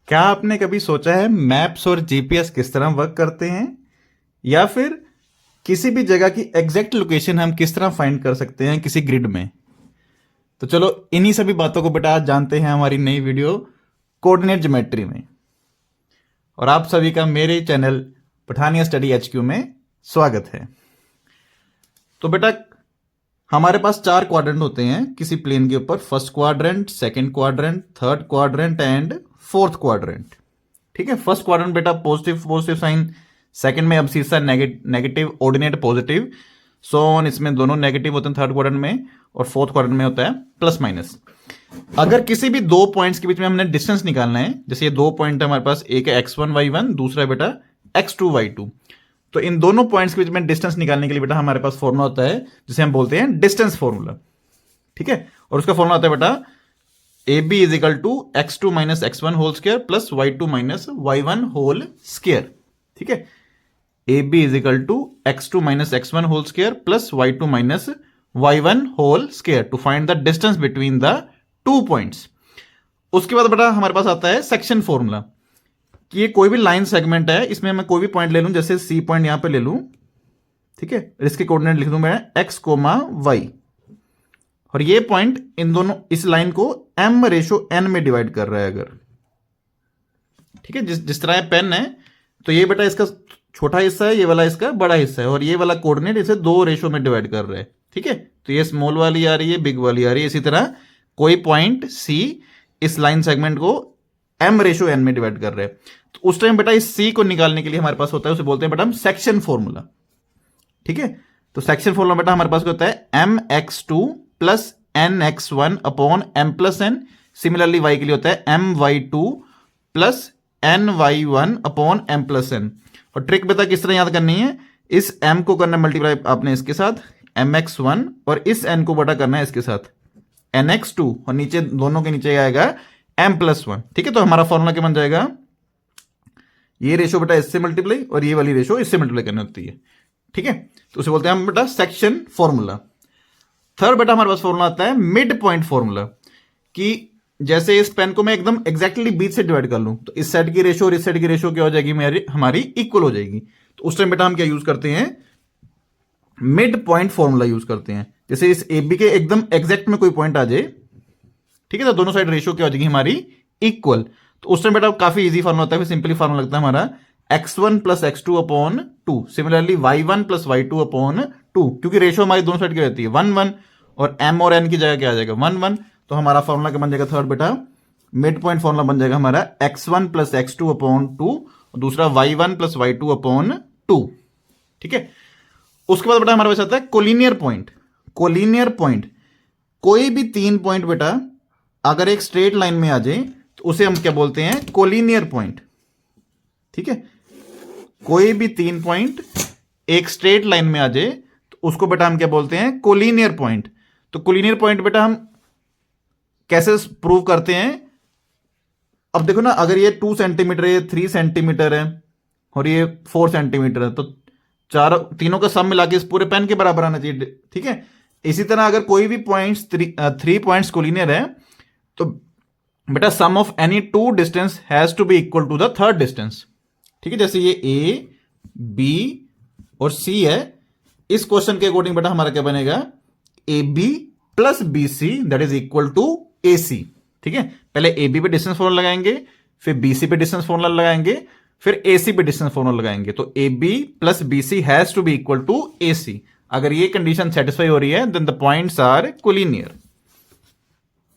क्या आपने कभी सोचा है मैप्स और जीपीएस किस तरह वर्क करते हैं, या फिर किसी भी जगह की एग्जैक्ट लोकेशन हम किस तरह फाइंड कर सकते हैं किसी ग्रिड में। तो चलो इन्हीं सभी बातों को बेटा आज जानते हैं हमारी नई वीडियो कोऑर्डिनेट ज्योमेट्री में। और आप सभी का मेरे चैनल पठानिया स्टडी एचक्यू में स्वागत है। तो बेटा हमारे पास 4 क्वाड्रेंट होते हैं किसी प्लेन के ऊपर। First quadrant, second quadrant, third quadrant and fourth quadrant. ठीक है, फर्स्ट क्वाड्रेंट बेटा पॉजिटिव पॉजिटिव साइन, सेकंड में अब शीर्षा negative, ordinate positive, so on, इसमें दोनों नेगेटिव होते हैं थर्ड क्वाड्रेंट में, और फोर्थ क्वाड्रेंट में होता है प्लस माइनस। अगर किसी भी दो पॉइंट्स के बीच में हमने डिस्टेंस निकालना है, जैसे ये 2 पॉइंट है हमारे पास, एक है x1 y1, दूसरा है बेटा x2 y2, तो इन दोनों पॉइंट्स के बीच में डिस्टेंस निकालने के लिए बेटा हमारे पास फॉर्मूला होता है जिसे हम बोलते हैं डिस्टेंस फॉर्मूला। ठीक है, और उसका फॉर्मूला होता है बेटा A B is equal to x2 minus x1 whole square plus y2 minus y1 whole square. ठीक है, A B is equal to x2 minus x1 whole square plus y2 minus y1 whole square to find the distance between the 2 points. उसके बाद बेटा हमारे पास आता है section formula, कि ये कोई भी लाइन सेगमेंट है, इसमें मैं कोई भी पॉइंट ले लूं, जैसे सी पॉइंट यहां पे ले लूं। ठीक है, इसके कोऑर्डिनेट लिख दूं मैं x, y, और ये पॉइंट इन दोनों इस लाइन को m/n में डिवाइड कर रहा है अगर। ठीक है, जिस तरह पेन है, तो ये बेटा इसका छोटा हिस्सा है, ये वाला इसका बड़ा हिस्सा है, और ये वाला कोऑर्डिनेट इसे 2 रेशो में डिवाइड कर रहा है। ठीक है, तो ये स्मॉल वाली आ रही है, बिग वाली आ रही है। इसी तरह कोई पॉइंट सी इस लाइन सेगमेंट को m/n में डिवाइड कर रहे हैं, तो उस टाइम बेटा इस c को निकालने के लिए हमारे पास होता है, उसे बोलते हैं बेटा हम सेक्शन फॉर्मूला। ठीक है, तो सेक्शन फॉर्मूला बेटा हमारे पास होता है mx2 plus nx1 upon m plus n। Similarly y के लिए होता है my2 plus ny1 upon m plus n। और ट्रिक बेटा किस तरह याद करनी है, इस m को करना मल्टीप्लाई आपने इसके साथ mx1, और इस n को बेटा करना है इसके साथ nx2, और नीचे दोनों के नीचे आएगा m प्लस 1। ठीक है, तो हमारा फॉर्मूला क्या बन जाएगा, ये रेशो बेटा इससे मल्टीप्लाई और ये वाली रेशो इससे मल्टीप्लाई करनी होती है। ठीक है, तो उसे बोलते हैं हम बेटा सेक्शन फॉर्मूला। थर्ड बेटा हमारे पास फॉर्मूला आता है मिड पॉइंट फॉर्मूला, कि जैसे इस पेन को मैं एकदम एग्जैक्टली बीच से डिवाइड कर लूं, तो इस साइड की रेशो और इस साइड की रेशो क्या हो जाएगी, हमारी इक्वल हो जाएगी। तो उस टाइम बेटा हम क्या यूज करते हैं, मिड पॉइंट फॉर्मूला यूज करते हैं। जैसे इस ए बी के एकदम एग्जैक्ट में कोई पॉइंट आ जाए, ठीक है, तो दोनों साइड रेशियो क्या हो जाएगी हमारी इक्वल। तो उस टाइम बेटा काफी इजी फॉर्मूला होता है, फिर सिंपली फॉर्मूला लगता है हमारा x1 plus x2 upon 2, similarly y1 plus y2 upon 2, क्योंकि रेशियो हमारी दोनों साइड की रहती है 1 1, और m और n की जगह क्या आ जाएगा 1 1। तो हमारा फॉर्मूला क्या बन जाएगा, थर्ड बेटा मिड पॉइंट फॉर्मूला बन जाएगा हमारा x1 प्लस x2 अपॉन 2, और दूसरा y1 प्लस y2 अपॉन 2। ठीक है, उसके बाद बेटा हमारे पास आता है कोलिनियर पॉइंट। कोलिनियर पॉइंट, कोई भी 3 पॉइंट बेटा अगर एक स्ट्रेट लाइन में आ जाए तो उसे हम क्या बोलते हैं, कोलिनियर पॉइंट। ठीक है, कोई भी 3 पॉइंट एक स्ट्रेट लाइन में आ जाए तो उसको बेटा हम क्या बोलते हैं, कोलिनियर पॉइंट। तो कोलिनियर पॉइंट बेटा हम कैसे प्रूव करते हैं, अब देखो ना, अगर ये 2 सेंटीमीटर है, 3 सेंटीमीटर है, और ये 4 सेंटीमीटर है, तो तीनों का सम मिला के इस पूरे पेन के बराबर आना चाहिए। ठीक है, इसी तरह अगर कोई भी पॉइंट्स 3 पॉइंट्स कोलिनियर है, तो बेटा sum of any 2 distance has to be equal to the third distance. ठीक है, जैसे ये ए बी और सी है, इस क्वेश्चन के अकॉर्डिंग बेटा हमारा क्या बनेगा, A B plus B C that is equal to A C. ठीक है, पहले ए बी पे डिस्टेंस फॉर्मूला लगाएंगे, फिर बी सी पे डिस्टेंस फॉर्मूला लगाएंगे, फिर ए सी पे डिस्टेंस फॉर्मूला लगाएंगे। तो A B plus B C has to be equal to A C. अगर ये कंडीशन सेटिस्फाई हो रही है then the points are collinear.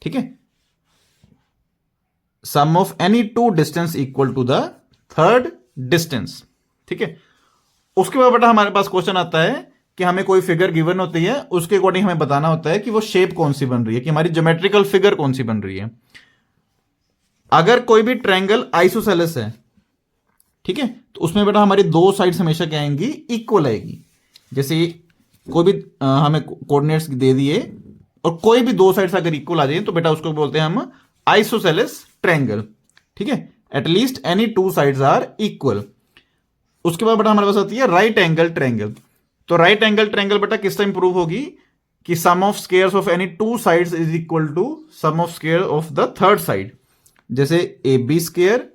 ठीक है, sum of any 2 distance equal to the third distance. ठीक है, उसके बाद बेटा हमारे पास क्वेश्चन आता है कि हमें कोई फिगर गिवन होती है, उसके अकॉर्डिंग हमें बताना होता है कि वो शेप कौन सी बन रही है, कि हमारी ज्योमेट्रिकल फिगर कौन सी बन रही है। अगर कोई भी ट्रायंगल आइसोसेलेस है, ठीक है, तो उसमें बेटा हमारी 2 साइड्स हमेशा क्या आएंगी, इक्वल आएगी। जैसे कोई भी हमें कोऑर्डिनेट्स दे दिए और कोई भी 2 साइड्स अगर इक्वल आ जाए तो बेटा उसको बोलते हैं हम आइसोसेलेस ट्रायंगल। ठीक है, at least any 2 sides are equal. उसके बाद बेटा हमारे पास आती है राइट एंगल ट्रायंगल। तो राइट एंगल ट्रायंगल बेटा किस टाइम प्रूव होगी, कि sum of squares of any 2 sides is equal to sum of square of the third side. जैसे A B square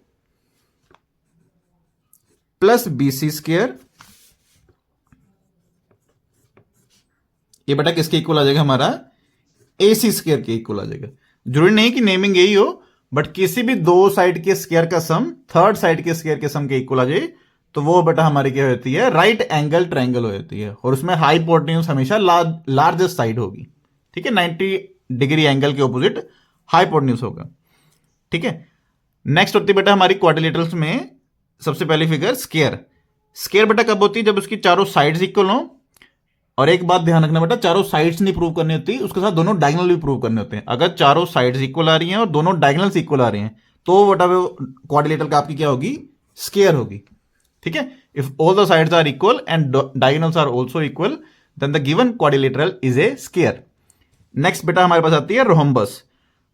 plus BC square, ये बेटा किसके इक्वल आ जाएगा हमारा, AC स्क्वायर के इक्वल आ जाएगा। जरूरी नहीं कि नेमिंग यही हो, बट किसी भी दो साइड के स्क्वायर का सम थर्ड साइड के स्क्वायर के सम के इक्वल आ जाए तो वो बेटा हमारी क्या होती है, राइट एंगल ट्रायंगल हो जाती है। और उसमें हाइपोटेन्यूज हमेशा लार्जेस्ट साइड होगी, ठीक है, 90 डिग्री एंगल के ऑपोजिट हाइपोटेन्यूज होगा, ठीक है। नेक्स्ट होती है बेटा हमारी क्वाड्रिलेटरल्स में सबसे पहली फिगर स्क्वायर। स्क्वायर बेटा कब होती है, जब उसकी चारों साइड्स इक्वल हो। और एक बात ध्यान रखना बेटा, चारों साइड्स नहीं प्रूव करनी होती, उसके साथ दोनों डायगोनल भी प्रूव करने होते हैं। अगर चारों साइड्स इक्वल आ रही हैं और दोनों डायगोनल्स इक्वल आ रही हैं तो बेटा वो क्वाड्रिलेटरल का आपकी क्या होगी, स्क्वायर होगी, ठीक है। If all the sides are equal and diagonals are also equal then the given quadrilateral is a square. Next बेटा हमारे पास आती है रोहम्बस।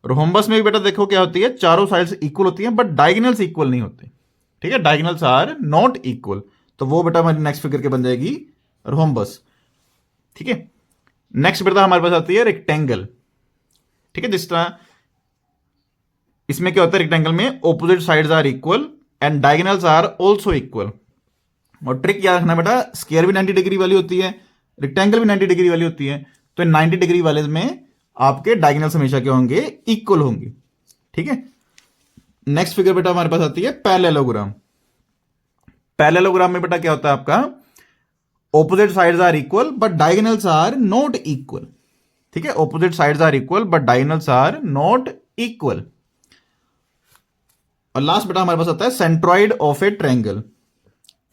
रोहम्बस में भी बेटा देखो क्या होती है, चारों साइड्स इक्वल होती हैं बट डायगोनल्स इक्वल नहीं होते, ठीक है, डायगोनल्स आर नॉट इक्वल। तो वो बेटा हमारी नेक्स्ट फिगर के बन जाएगी रोहम्बस, ठीक है। नेक्स्ट बेटा हमारे पास आती है रेक्टेंगल, ठीक है। जिस तरह इसमें क्या होता है, रेक्टेंगल में opposite sides are equal and diagonals are also equal. और ट्रिक याद रखना बेटा, स्क्वायर भी 90 डिग्री वाली होती है, रेक्टेंगल भी 90 डिग्री वाली होती है। तो 90 डिग्री वाले में आपके डायगोनल्स हमेशा क्या होंगे, इक्वल होंगे, ठीक है। नेक्स्ट फिगर बेटा हमारे पास आती है पैरेललोग्राम। पैरेललोग्राम में बेटा क्या होता है आपका, opposite sides are equal but diagonals are not equal, ठीक है। Opposite sides are equal but diagonals are not equal. और लास्ट बेटा हमारे पास आता है सेंट्रॉइड ऑफ ए ट्रायंगल,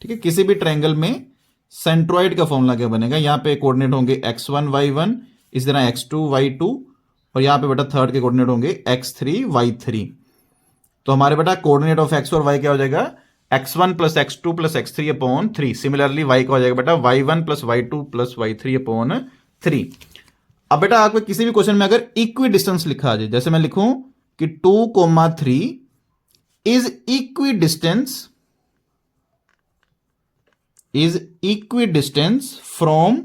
ठीक है। किसी भी ट्रायंगल में सेंट्रॉइड का फॉर्मूला क्या बनेगा, यहां पे कोऑर्डिनेट होंगे x1 y1, इस तरह x2 y2, और यहां पे बेटा थर्ड के कोऑर्डिनेट होंगे x3 y3। तो हमारे बेटा कोऑर्डिनेट ऑफ x और y क्या हो जाएगा, x1 plus x2 plus x3 upon 3। Similarly y का हो जाएगा बेटा y1 plus y2 plus y3 upon 3। अब बेटा आपको किसी भी क्वेश्चन में अगर इक्वी डिस्टेंस लिखा आ जाए, जैसे मैं लिखूं कि 2,3 is equi distance from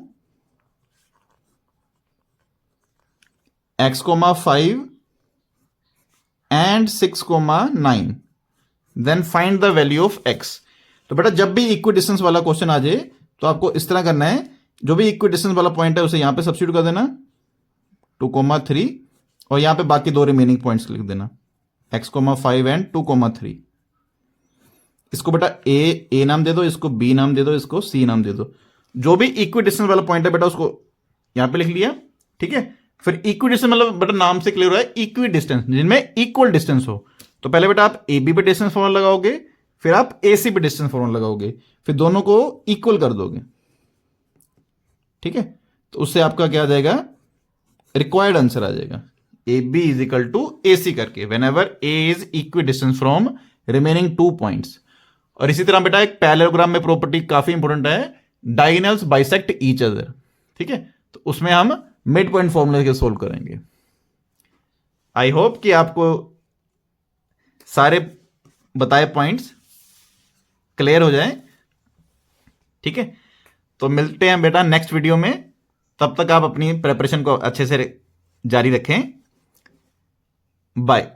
x, 5 and 6, 9, then find the value of x। तो बेटा जब भी इक्वी डिस्टेंस वाला क्वेश्चन आ जाए तो आपको इस तरह करना है, जो भी इक्वी डिस्टेंस वाला पॉइंट है उसे यहां पे सब्स्टिट्यूट कर देना 2,3, और यहां पे बाकी दो रिमेनिंग पॉइंट्स लिख देना x, 5 एंड 2,3। इसको बेटा ए नाम दे दो, इसको बी नाम दे दो, इसको सी नाम दे दो। जो भी इक्वी डिस्टेंस वाला पॉइंट है बेटा उसको यहां पे लिख लिया, ठीक है। फिर इक्वी डिस्टेंस मतलब बेटा नाम से क्लियर हो रहा है इक्वी डिस्टेंस, जिनमें इक्वल डिस्टेंस हो। तो पहले बेटा आप ए बी पे डिस्टेंस फॉर्मूला लगाओगे, फिर आप ए सी पे डिस्टेंस फॉर्मूला लगाओगे, फिर दोनों को इक्वल कर दोगे, ठीक है। तो उससे आपका क्या आ जाएगा, रिक्वायर्ड आंसर आ जाएगा A B is equal to A C करके, whenever A is equi distance from remaining 2 points. और इसी तरह बेटा एक पैरेललोग्राम में प्रॉपर्टी काफी इंपॉर्टेंट है, डायगोनल्स बाइसेक्ट ईच अदर, ठीक है। तो उसमें हम मिड पॉइंट फॉर्मूले के सोल्व करेंगे। आई होप कि आपको सारे बताए पॉइंट्स क्लियर हो जाए, ठीक है। तो मिलते हैं बेटा नेक्स्ट वीडियो में, तब तक आप अपनी प्रिपरेशन को अच्छे से जारी रखें। बाय।